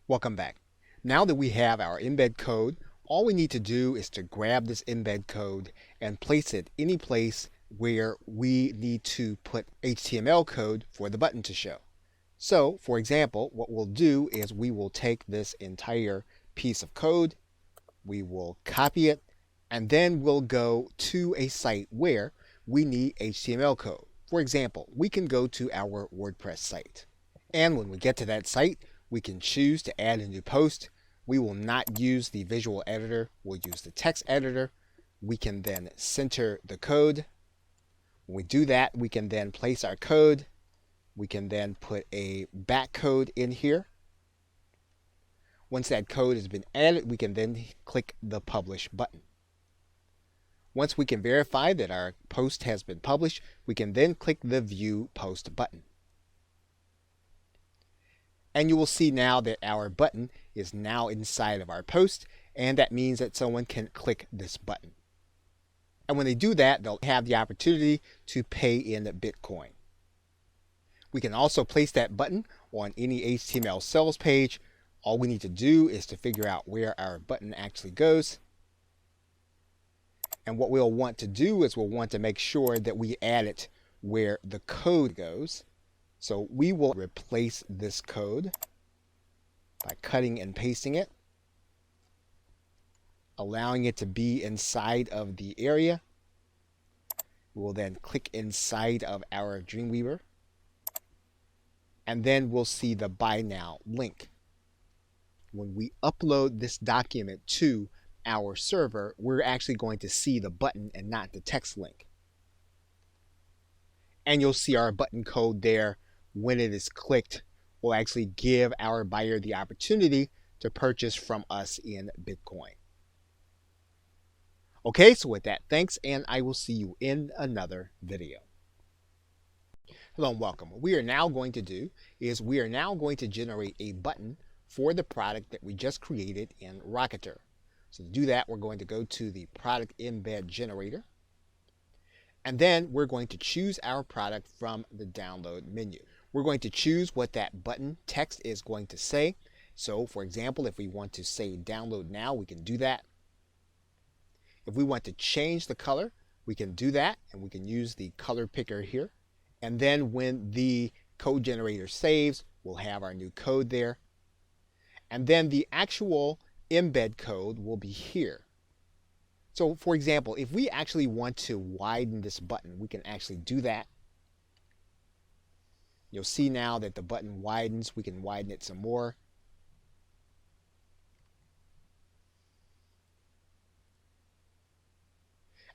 Welcome back. Now that we have our embed code, all we need to do is to grab this embed code and place it any place where we need to put HTML code for the button to show. So, for example, what we'll do is we will take this entire piece of code, we will copy it, and then we'll go to a site where we need HTML code. For example, we can go to our WordPress site. And when we get to that site, we can choose to add a new post. We will not use the visual editor, we'll use the text editor. We can then center the code. When we do that, we can then place our code. We can then put a back code in here. Once that code has been added, we can then click the Publish button. Once we can verify that our post has been published, we can then click the View Post button. And you will see now that our button is now inside of our post, and that means that someone can click this button. And when they do that, they'll have the opportunity to pay in Bitcoin. We can also place that button on any HTML sales page. All we need to do is to figure out where our button actually goes. And what we'll want to do is we'll want to make sure that we add it where the code goes. So we will replace this code by cutting and pasting it, allowing it to be inside of the area. We will then click inside of our Dreamweaver, and then we'll see the Buy Now link. When we upload this document to our server, we're actually going to see the button and not the text link. And you'll see our button code there. When it is clicked, will actually give our buyer the opportunity to purchase from us in Bitcoin. Okay, so with that, thanks, and I will see you in another video. Hello and welcome. What we are now going to do is we are now going to generate a button for the product that we just created in Rocketer. So to do that, we're going to go to the product embed generator, and then we're going to choose our product from the download menu. We're going to choose what that button text is going to say. So for example, if we want to say download now, we can do that. If we want to change the color, we can do that, and we can use the color picker here. And then when the code generator saves, we'll have our new code there. And then the actual embed code will be here. So for example, if we actually want to widen this button, we can actually do that. You'll see now that the button widens. We can widen it some more.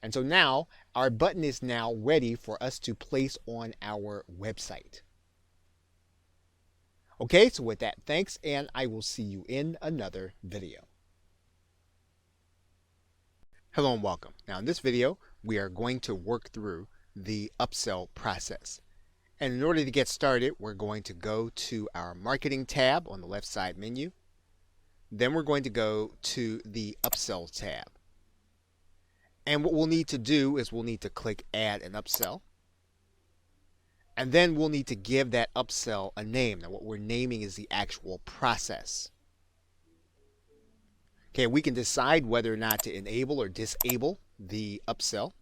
And so now our button is now ready for us to place on our website. Okay, so with that, thanks, and I will see you in another video. Hello and welcome. Now in this video, we are going to work through the upsell process. And in order to get started, we're going to go to our marketing tab on the left side menu. Then we're going to go to the upsell tab. And what we'll need to do is we'll need to click add an upsell. And then we'll need to give that upsell a name. Now what we're naming is the actual process. Okay, we can decide whether or not to enable or disable the upsell.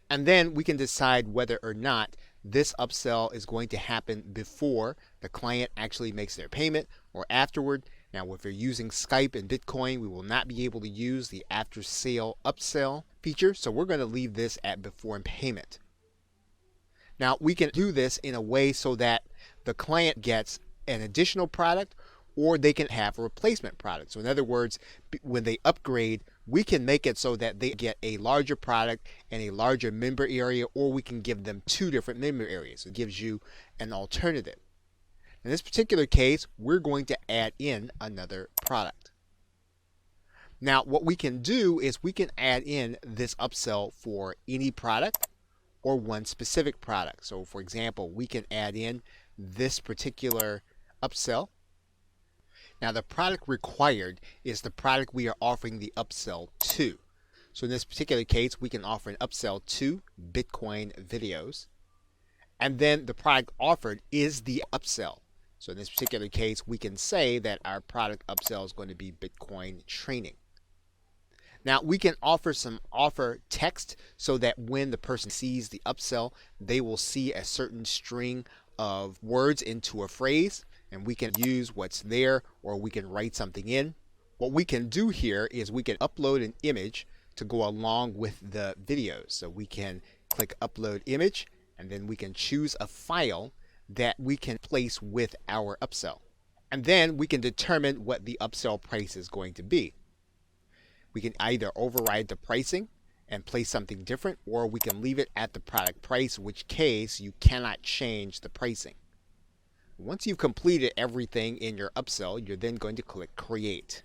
And then we can decide whether or not this upsell is going to happen before the client actually makes their payment or afterward. Now, if you're using Skype and Bitcoin, we will not be able to use the after sale upsell feature. So we're going to leave this at before payment. Now, we can do this in a way so that the client gets an additional product, or they can have a replacement product. So in other words, when they upgrade, we can make it so that they get a larger product and a larger member area, or we can give them two different member areas. It gives you an alternative. In this particular case, we're going to add in another product. Now, what we can do is we can add in this upsell for any product or one specific product. So for example, we can add in this particular upsell. Now the product required is the product we are offering the upsell to. So in this particular case, we can offer an upsell to Bitcoin videos. And then the product offered is the upsell. So in this particular case, we can say that our product upsell is going to be Bitcoin training. Now we can offer some offer text so that when the person sees the upsell, they will see a certain string of words into a phrase, and we can use what's there or we can write something in. What we can do here is we can upload an image to go along with the videos. So we can click upload image, and then we can choose a file that we can place with our upsell. And then we can determine what the upsell price is going to be. We can either override the pricing and place something different, or we can leave it at the product price, in which case you cannot change the pricing. Once you've completed everything in your upsell, you're then going to click create.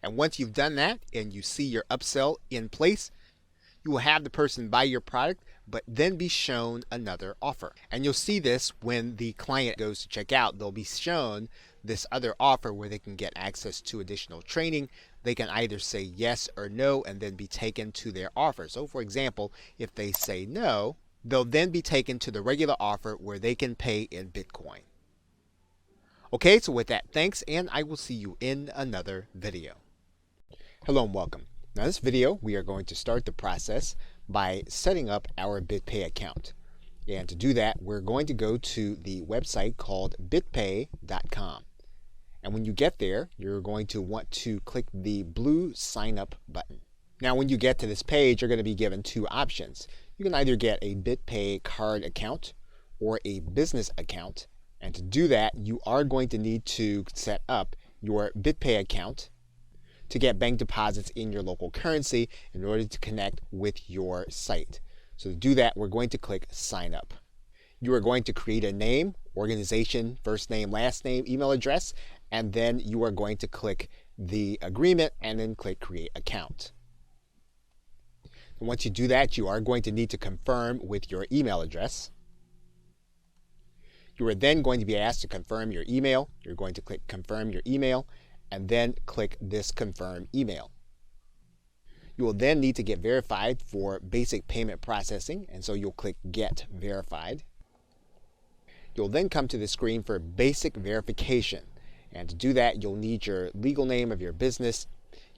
And once you've done that and you see your upsell in place, you will have the person buy your product, but then be shown another offer. And you'll see this when the client goes to check out. They'll be shown this other offer where they can get access to additional training. They can either say yes or no and then be taken to their offer. So for example, if they say no, they'll then be taken to the regular offer where they can pay in Bitcoin. Okay, so with that, thanks, and I will see you in another video. Hello and welcome. Now in this video, we are going to start the process by setting up our BitPay account. And to do that, we're going to go to the website called bitpay.com. And when you get there, you're going to want to click the blue sign up button. Now when you get to this page, you're going to be given two options. You can either get a BitPay card account or a business account. And to do that, you are going to need to set up your BitPay account to get bank deposits in your local currency in order to connect with your site. So to do that, we're going to click sign up. You are going to create a name, organization, first name, last name, email address, and then you are going to click the agreement and then click create account. And once you do that, you are going to need to confirm with your email address. You are then going to be asked to confirm your email. You're going to click confirm your email and then click this confirm email. You will then need to get verified for basic payment processing, and so you'll click get verified. You'll then come to the screen for basic verification, and to do that you'll need your legal name of your business,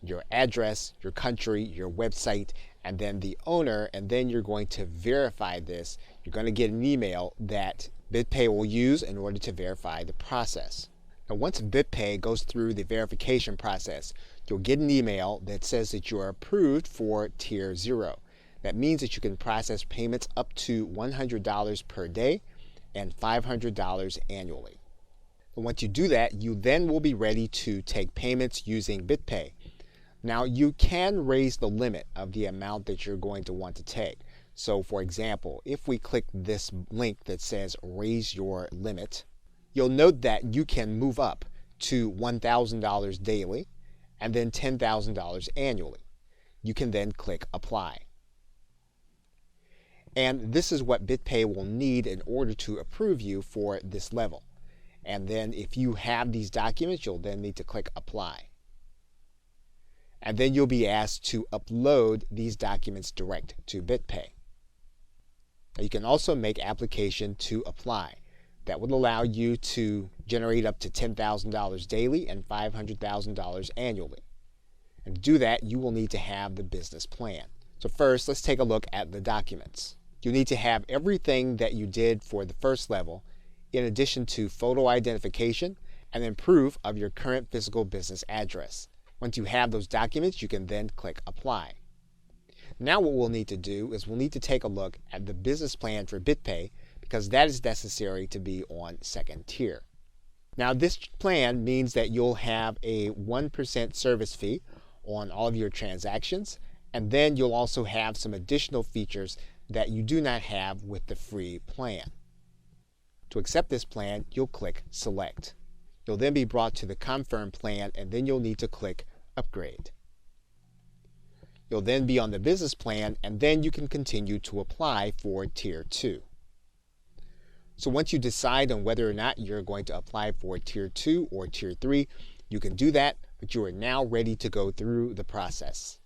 your address, your country, your website, and then the owner, and then you're going to verify this. You're going to get an email that BitPay will use in order to verify the process. Now once BitPay goes through the verification process, you'll get an email that says that you are approved for Tier 0. That means that you can process payments up to $100 per day and $500 annually. And once you do that, you then will be ready to take payments using BitPay. Now you can raise the limit of the amount that you're going to want to take. So for example, if we click this link that says raise your limit, you'll note that you can move up to $1,000 daily and then $10,000 annually. You can then click apply. And this is what BitPay will need in order to approve you for this level. And then if you have these documents, you'll then need to click apply. And then you'll be asked to upload these documents direct to BitPay. Now you can also make application to apply. That would allow you to generate up to $10,000 daily and $500,000 annually. And to do that, you will need to have the business plan. So first, let's take a look at the documents. You need to have everything that you did for the first level, in addition to photo identification and then proof of your current physical business address. Once you have those documents, you can then click apply. Now what we'll need to do is we'll need to take a look at the business plan for BitPay, because that is necessary to be on second tier. Now this plan means that you'll have a 1% service fee on all of your transactions, and then you'll also have some additional features that you do not have with the free plan. To accept this plan, you'll click select. You'll then be brought to the confirm plan, and then you'll need to click upgrade. You'll then be on the business plan, and then you can continue to apply for tier 2. So once you decide on whether or not you're going to apply for tier 2 or tier 3, you can do that, but you are now ready to go through the process.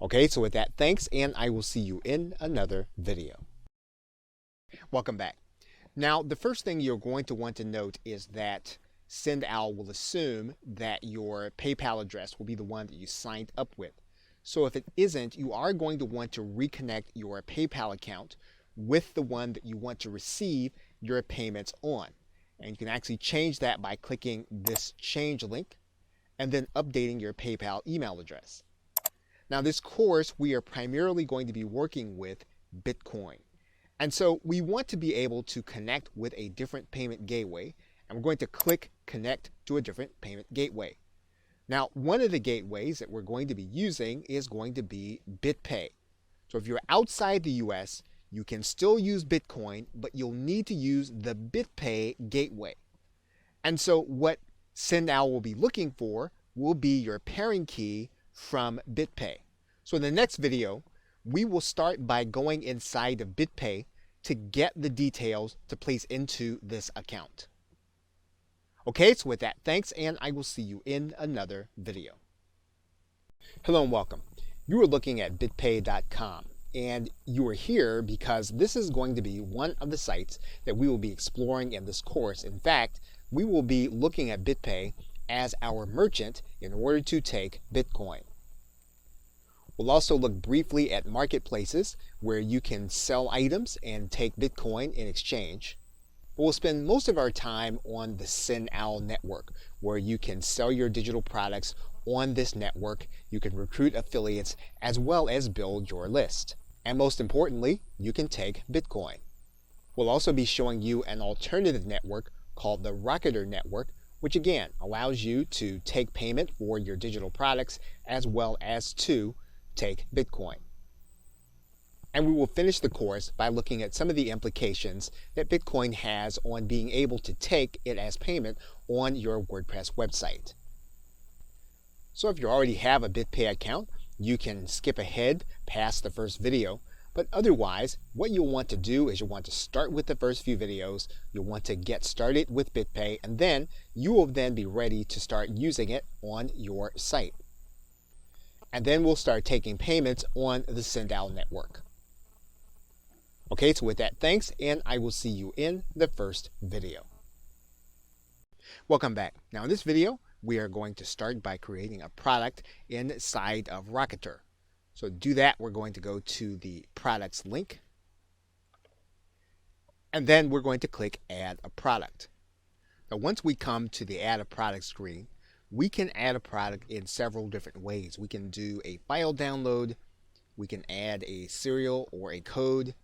Okay, so with that, thanks, and I will see you in another video. Welcome back. Now, the first thing you're going to want to note is that SendOwl will assume that your PayPal address will be the one that you signed up with. So if it isn't, you are going to want to reconnect your PayPal account with the one that you want to receive your payments on. And you can actually change that by clicking this change link and then updating your PayPal email address. Now, this course, we are primarily going to be working with Bitcoin. And so we want to be able to connect with a different payment gateway, and we're going to click connect to a different payment gateway. Now, one of the gateways that we're going to be using is going to be BitPay. So if you're outside the US, you can still use Bitcoin, but you'll need to use the BitPay gateway. And so what SendOwl will be looking for will be your pairing key from BitPay. So in the next video, we will start by going inside of BitPay to get the details to place into this account. Okay, so with that, thanks, and I will see you in another video. Hello and welcome. You are looking at bitpay.com, and you are here because this is going to be one of the sites that we will be exploring in this course. In fact, we will be looking at BitPay as our merchant in order to take Bitcoin. We'll also look briefly at marketplaces where you can sell items and take Bitcoin in exchange. But we'll spend most of our time on the SendOwl network, where you can sell your digital products on this network, you can recruit affiliates, as well as build your list. And most importantly, you can take Bitcoin. We'll also be showing you an alternative network called the Rocketer network, which again allows you to take payment for your digital products as well as to take Bitcoin. And we will finish the course by looking at some of the implications that Bitcoin has on being able to take it as payment on your WordPress website. So if you already have a BitPay account, you can skip ahead past the first video. But otherwise, what you'll want to do is you'll want to start with the first few videos, you'll want to get started with BitPay, and then you will then be ready to start using it on your site. And then we'll start taking payments on the SendOwl network. Okay, so with that, thanks, and I will see you in the first video. Welcome back. Now in this video, we are going to start by creating a product inside of Rocketer. So to do that, we're going to go to the products link, and then we're going to click add a product. Now once we come to the add a product screen, we can add a product in several different ways. We can do a file download, we can add a serial or a code,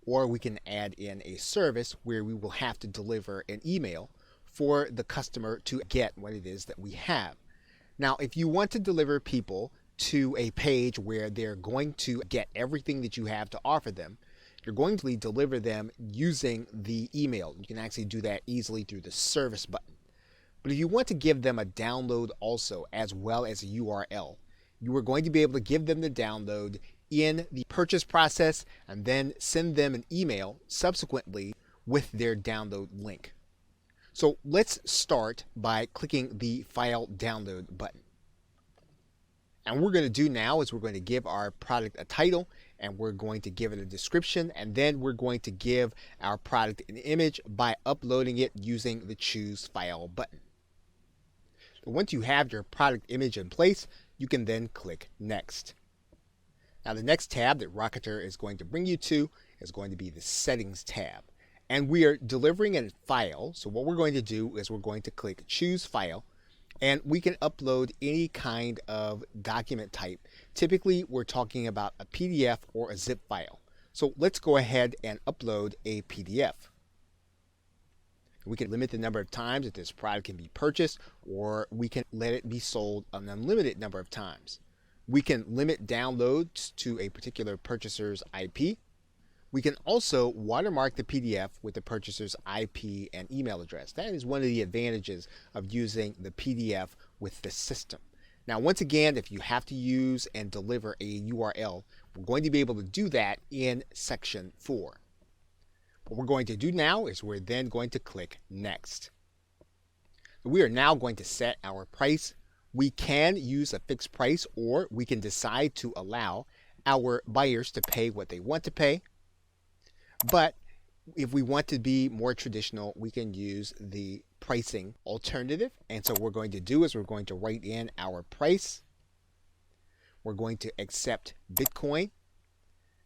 or we can add in a service where we will have to deliver an email for the customer to get what it is that we have. Now, if you want to deliver people to a page where they're going to get everything that you have to offer them, you're going to deliver them using the email. You can actually do that easily through the service button. But if you want to give them a download also, as well as a URL, you are going to be able to give them the download in the purchase process and then send them an email subsequently with their download link. So let's start by clicking the file download button. And what we're going to do now is we're going to give our product a title, and we're going to give it a description, and then we're going to give our product an image by uploading it using the choose file button. So once you have your product image in place, you can then click next. Now the next tab that Rocketer is going to bring you to is going to be the settings tab. And we are delivering a file, so what we're going to do is we're going to click choose file, and we can upload any kind of document type. Typically we're talking about a PDF or a zip file. So let's go ahead and upload a PDF. We can limit the number of times that this product can be purchased, or we can let it be sold an unlimited number of times. We can limit downloads to a particular purchaser's IP. We can also watermark the PDF with the purchaser's IP and email address. That is one of the advantages of using the PDF with the system. Now, once again, if you have to use and deliver a URL, we're going to be able to do that in section 4. What we're going to do now is we're then going to click next. We are now going to set our price. We can use a fixed price, or we can decide to allow our buyers to pay what they want to pay. But If we want to be more traditional, we can use the pricing alternative. And so what we're going to do is we're going to write in our price. We're going to accept Bitcoin.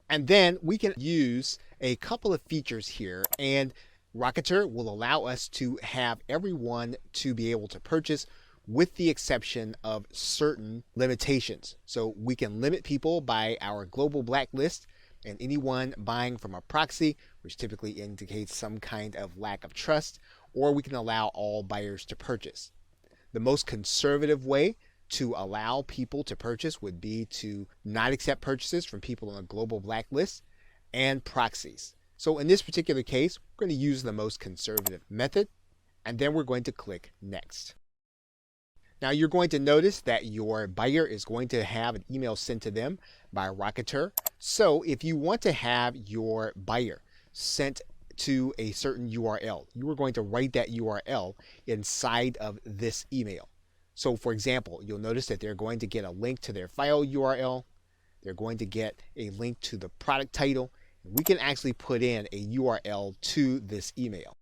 And then we can use a couple of features here, and Rocketer will allow us to have everyone to be able to purchase with the exception of certain limitations. So we can limit people by our global blacklist, and anyone buying from a proxy, which typically indicates some kind of lack of trust, or we can allow all buyers to purchase. The most conservative way to allow people to purchase would be to not accept purchases from people on a global blacklist and proxies. So in this particular case, we're going to use the most conservative method, and then we're going to click Next. Now you're going to notice that your buyer is going to have an email sent to them by Rocketer. So if you want to have your buyer sent to a certain URL, you are going to write that URL inside of this email. So for example, you'll notice that they're going to get a link to their file URL. They're going to get a link to the product title. We can actually put in a URL to this email.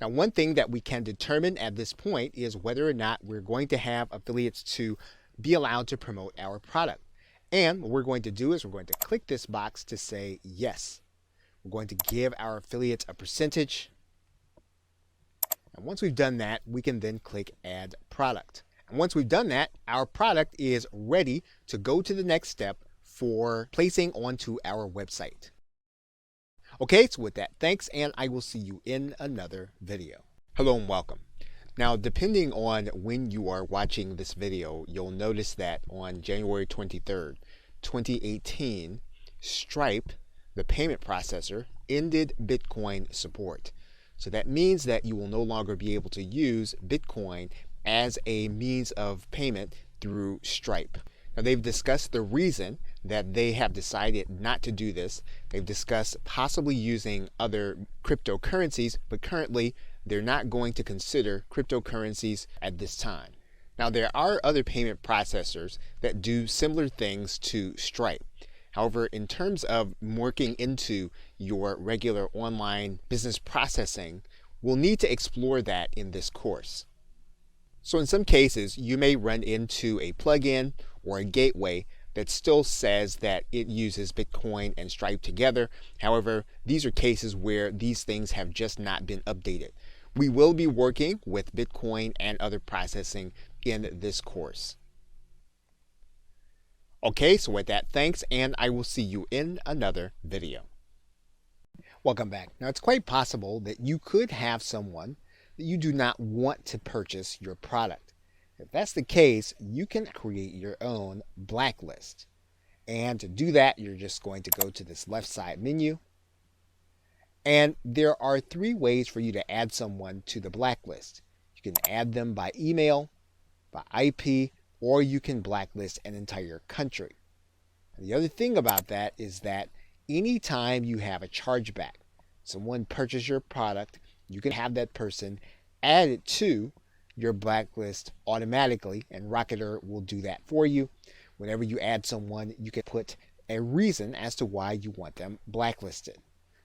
Now, one thing that we can determine at this point is whether or not we're going to have affiliates to be allowed to promote our product. And what we're going to do is we're going to click this box to say yes. We're going to give our affiliates a percentage. And once we've done that, we can then click Add Product. And once we've done that, our product is ready to go to the next step for placing onto our website. Okay, so with that, thanks, and I will see you in another video. Hello and welcome. Now, depending on when you are watching this video, you'll notice that on January 23rd, 2018, Stripe, the payment processor, ended Bitcoin support. So that means that you will no longer be able to use Bitcoin as a means of payment through Stripe. Now, they've discussed the reason that they have decided not to do this. They've discussed possibly using other cryptocurrencies, but currently they're not going to consider cryptocurrencies at this time. Now, there are other payment processors that do similar things to Stripe. However, in terms of working into your regular online business processing, we'll need to explore that in this course. So in some cases, you may run into a plugin or a gateway that still says that it uses Bitcoin and Stripe together. However, these are cases where these things have just not been updated. We will be working with Bitcoin and other processing in this course. Okay, so with that, thanks, and I will see you in another video. Welcome back. Now, it's quite possible that you could have someone that you do not want to purchase your product. If that's the case, you can create your own blacklist. And to do that, you're just going to go to this left side menu. And there are 3 ways for you to add someone to the blacklist. You can add them by email, by IP, or you can blacklist an entire country. And the other thing about that is that anytime you have a chargeback, someone purchased your product, you can have that person added to your blacklist automatically, and Rocketer will do that for you. Whenever you add someone, you can put a reason as to why you want them blacklisted.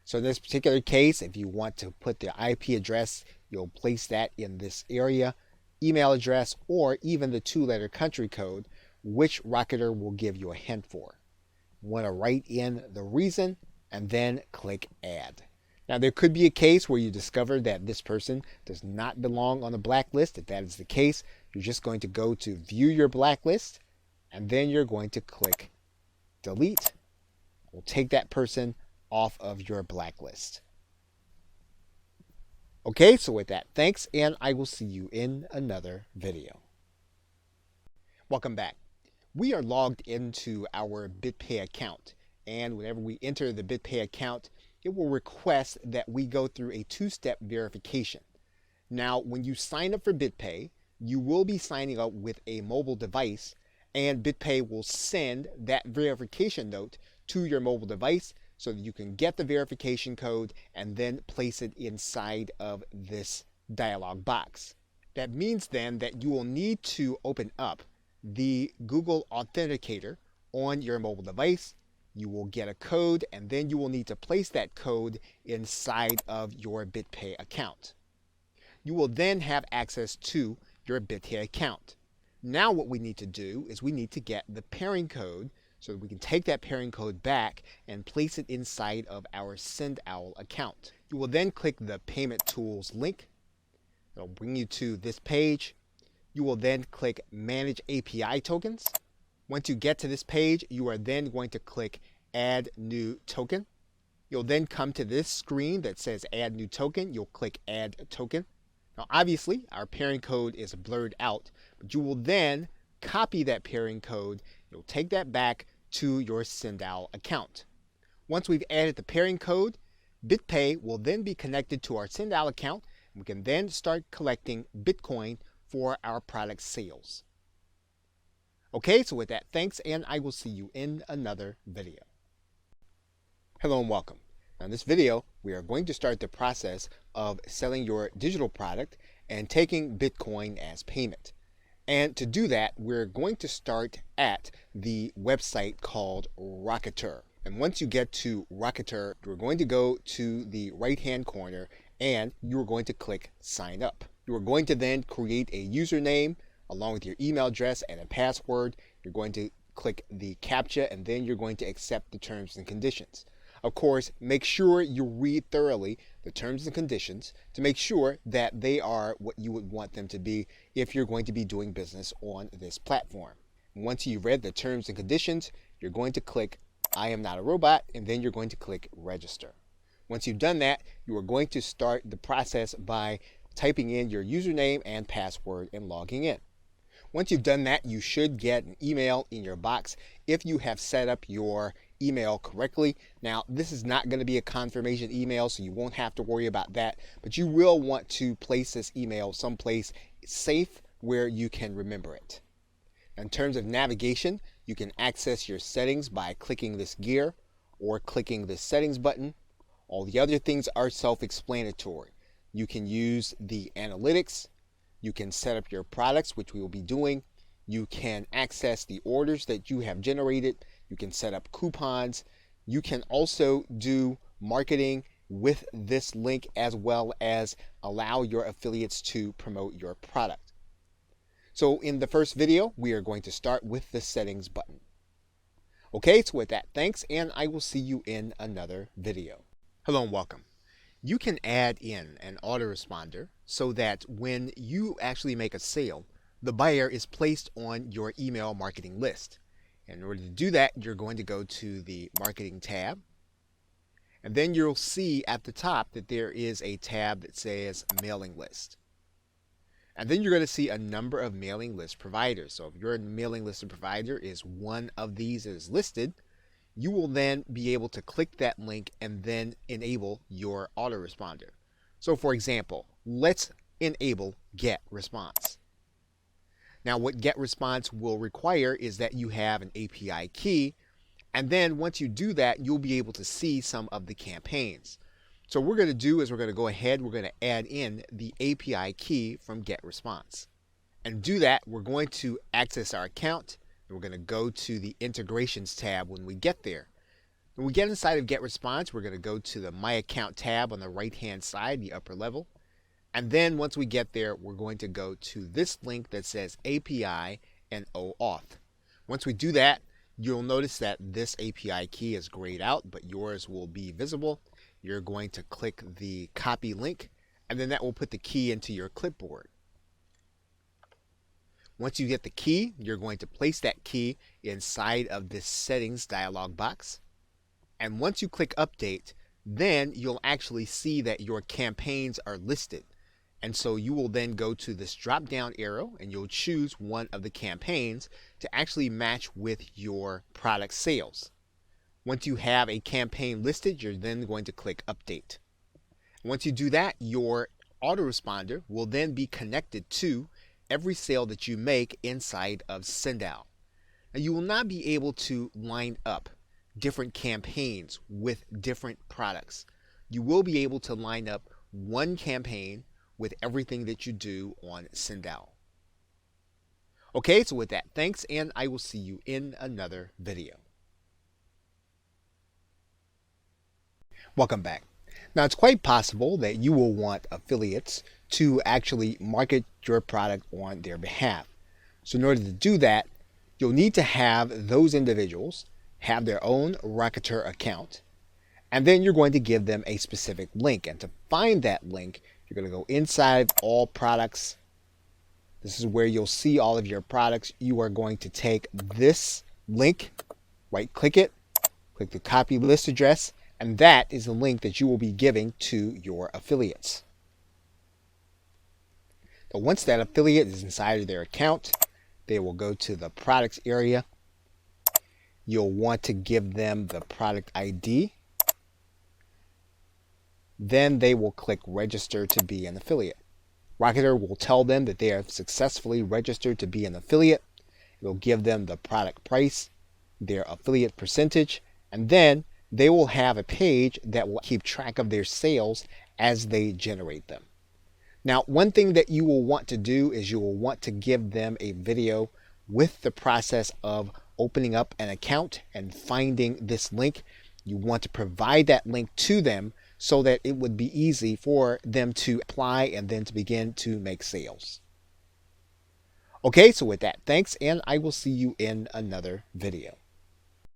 So in this particular case, if you want to put the IP address, you'll place that in this area, email address, or even the 2-letter country code, which Rocketer will give you a hint for. You want to write in the reason and then click Add. Now, there could be a case where you discover that this person does not belong on the blacklist. If that is the case, you're just going to go to View Your Blacklist, and then you're going to click Delete. We'll take that person off of your blacklist. Okay, so with that, thanks, and I will see you in another video. Welcome back. We are logged into our BitPay account, and whenever we enter the BitPay account, it will request that we go through a 2-step verification. Now, when you sign up for BitPay, you will be signing up with a mobile device, and BitPay will send that verification note to your mobile device so that you can get the verification code and then place it inside of this dialog box. That means then that you will need to open up the Google Authenticator on your mobile device. you will get a code, and then you will need to place that code inside of your BitPay account. You will then have access to your BitPay account. Now what we need to do is we need to get the pairing code so that we can take that pairing code back and place it inside of our SendOwl account. You will then click the Payment Tools link. It'll bring you to this page. You will then click Manage API Tokens. Once you get to this page, you are then going to click Add New Token. You'll then come to this screen that says Add New Token. You'll click Add Token. Now obviously our pairing code is blurred out, but you will then copy that pairing code. You'll take that back to your SendOwl account. Once we've added the pairing code, BitPay will then be connected to our SendOwl account, and we can then start collecting Bitcoin for our product sales. Okay, so with that, thanks, and I will see you in another video. Hello and welcome. Now in this video, we are going to start the process of selling your digital product and taking Bitcoin as payment. And to do that, we're going to start at the website called Rocketer. And once you get to Rocketer, you're going to go to the right-hand corner and you're going to click Sign Up. You are going to then create a username along with your email address and a password. You're going to click the CAPTCHA and then you're going to accept the terms and conditions. Of course, make sure you read thoroughly the terms and conditions to make sure that they are what you would want them to be if you're going to be doing business on this platform. Once you've read the terms and conditions, you're going to click I am not a robot, and then you're going to click Register. Once you've done that, you are going to start the process by typing in your username and password and logging in. Once you've done that, you should get an email in your box if you have set up your email correctly. Now, this is not going to be a confirmation email, so you won't have to worry about that, but you will want to place this email someplace safe where you can remember it. In terms of navigation, you can access your settings by clicking this gear or clicking the settings button. All the other things are self-explanatory. You can use the analytics. You can set up your products, which we will be doing. You can access the orders that you have generated. You can set up coupons. You can also do marketing with this link as well as allow your affiliates to promote your product. So in the first video, we are going to start with the settings button. Okay, so with that, thanks, and I will see you in another video. Hello and welcome. You can add in an autoresponder so that when you actually make a sale, the buyer is placed on your email marketing list. In order to do that, you're going to go to the Marketing tab, and then you'll see at the top that there is a tab that says Mailing List. And then you're going to see a number of mailing list providers. So if your mailing list provider is one of these that is listed, you will then be able to click that link and then enable your autoresponder. So for example, let's enable Get Response. Now what Get Response will require is that you have an API key, and then once you do that, you'll be able to see some of the campaigns. So what we're going to do is we're going to go ahead, we're going to add in the API key from Get Response. And to do that, we're going to access our account. We're going to go to the Integrations tab when we get there. When we get inside of Get Response, we're going to go to the My Account tab on the right-hand side, the upper level. And then once we get there, we're going to go to this link that says API and OAuth. Once we do that, you'll notice that this API key is grayed out, but yours will be visible. You're going to click the copy link, and then that will put the key into your clipboard. Once you get the key, you're going to place that key inside of this settings dialog box. And once you click update, then you'll actually see that your campaigns are listed. And so you will then go to this drop down arrow and you'll choose one of the campaigns to actually match with your product sales. Once you have a campaign listed, you're then going to click update. Once you do that, your autoresponder will then be connected to every sale that you make inside of SendOwl. Now you will not be able to line up different campaigns with different products. You will be able to line up one campaign with everything that you do on SendOwl. Okay, so with that, thanks, and I will see you in another video. Welcome back. Now, it's quite possible that you will want affiliates to actually market your product on their behalf. So in order to do that, you'll need to have those individuals have their own Rocketer account, and then you're going to give them a specific link. And to find that link, you're going to go inside all products. This is where you'll see all of your products. You are going to take this link, right click it, click the copy list address, and that is the link that you will be giving to your affiliates. So once that affiliate is inside of their account, they will go to the products area. You'll want to give them the product ID. Then they will click register to be an affiliate. Rocketer will tell them that they have successfully registered to be an affiliate. It'll give them the product price, their affiliate percentage, and then they will have a page that will keep track of their sales as they generate them. Now, one thing that you will want to do is you will want to give them a video with the process of opening up an account and finding this link. You want to provide that link to them so that it would be easy for them to apply and then to begin to make sales. Okay, so with that, thanks, and I will see you in another video.